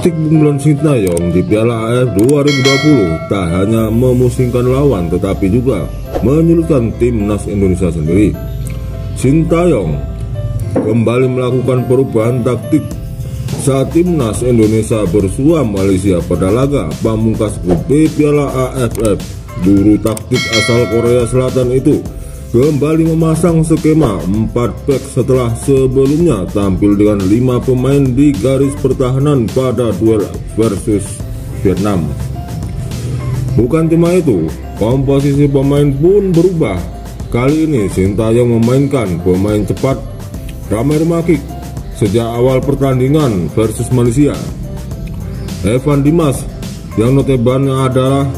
Taktik unggulan Sintayong di Piala AFF 2020 tak hanya memusingkan lawan tetapi juga menyulitkan timnas Indonesia sendiri. Sintayong kembali melakukan perubahan taktik saat timnas Indonesia bersua Malaysia pada laga pamungkas grup B Piala AFF. Guru taktik asal Korea Selatan itu kembali memasang skema 4 back setelah sebelumnya tampil dengan 5 pemain di garis pertahanan pada duel versus Vietnam. Bukan cuma itu, komposisi pemain pun berubah. Kali ini Sintayong memainkan pemain cepat Damir Makik sejak awal pertandingan versus Malaysia. Evan Dimas yang notabene adalah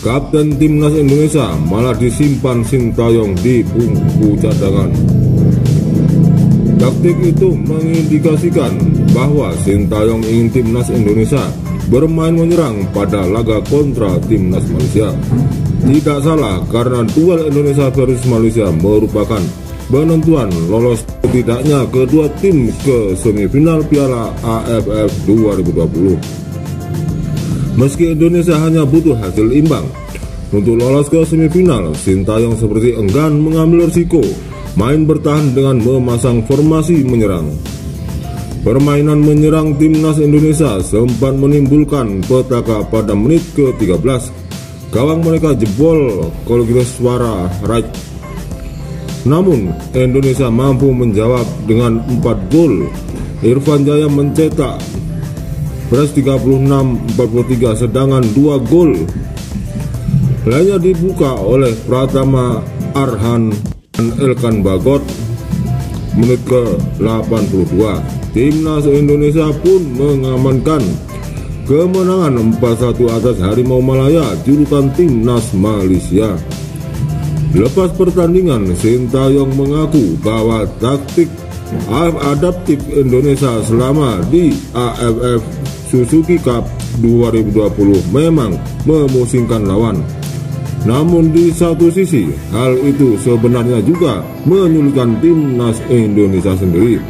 kapten timnas Indonesia malah disimpan Sintayong di bangku cadangan. Taktik itu mengindikasikan bahwa Sintayong ingin timnas Indonesia bermain menyerang pada laga kontra timnas Malaysia. Tidak salah karena duel Indonesia versus Malaysia merupakan penentuan lolos tidaknya kedua tim ke semifinal Piala AFF 2020. Meski Indonesia hanya butuh hasil imbang untuk lolos ke semifinal, Sintayong seperti enggan mengambil risiko main bertahan dengan memasang formasi menyerang. Permainan menyerang timnas Indonesia sempat menimbulkan petaka pada menit ke-13. Gawang mereka jebol Kolgreswara Raj. Namun Indonesia mampu menjawab dengan 4 gol. Irfan Jaya mencetak beras 36-43, sedangkan 2 gol lainnya dibuka oleh Pratama Arhan dan Elkan Bagot menit ke-82. Timnas Indonesia pun mengamankan kemenangan 4-1 atas Harimau Malaya, julukan timnas Malaysia. Lepas pertandingan, Sintayong mengaku bahwa taktik adaptif Indonesia selama di AFF Suzuki Cup 2020 memang memusingkan lawan. Namun di satu sisi, hal itu sebenarnya juga menyulitkan timnas Indonesia sendiri.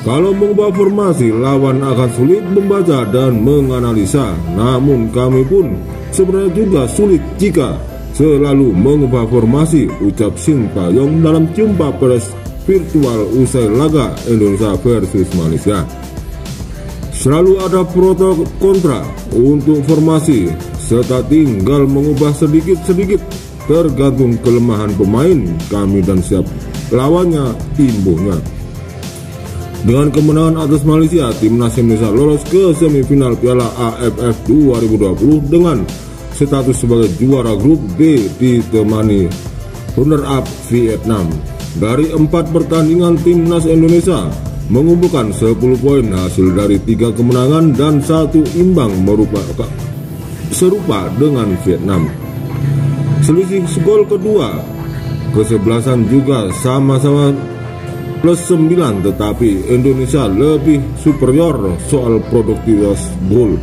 Kalau mengubah formasi, lawan akan sulit membaca dan menganalisa. Namun kami pun sebenarnya juga sulit jika selalu mengubah formasi, ucap Sintayong dalam jumpa pers virtual usai laga Indonesia versus Malaysia. Selalu ada pro kontra untuk formasi, serta tinggal mengubah sedikit-sedikit tergantung kelemahan pemain kami dan siap lawannya, imbuhnya. Dengan kemenangan atas Malaysia, timnas Indonesia lolos ke semifinal Piala AFF 2020 dengan status sebagai juara grup B ditemani runner-up Vietnam. Dari 4 pertandingan, timnas Indonesia mengumpulkan 10 poin hasil dari 3 kemenangan dan 1 imbang merupakan serupa dengan Vietnam. Selisih gol kedua kesebelasan juga sama-sama plus 9, tetapi Indonesia lebih superior soal produktivitas gol.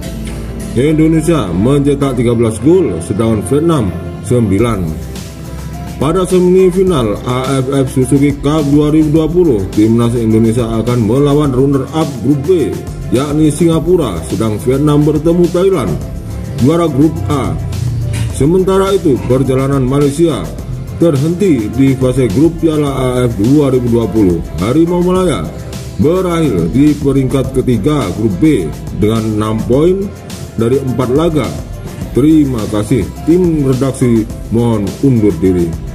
Indonesia mencetak 13 gol sedangkan Vietnam 9. Pada semifinal AFF Suzuki Cup 2020, timnas Indonesia akan melawan runner-up grup B, yakni Singapura, sedang Vietnam bertemu Thailand, juara grup A. Sementara itu, perjalanan Malaysia terhenti di fase grup Piala AFF 2020. Harimau Malaya berakhir di peringkat ketiga grup B dengan 6 poin dari 4 laga. Terima kasih, tim redaksi mohon undur diri.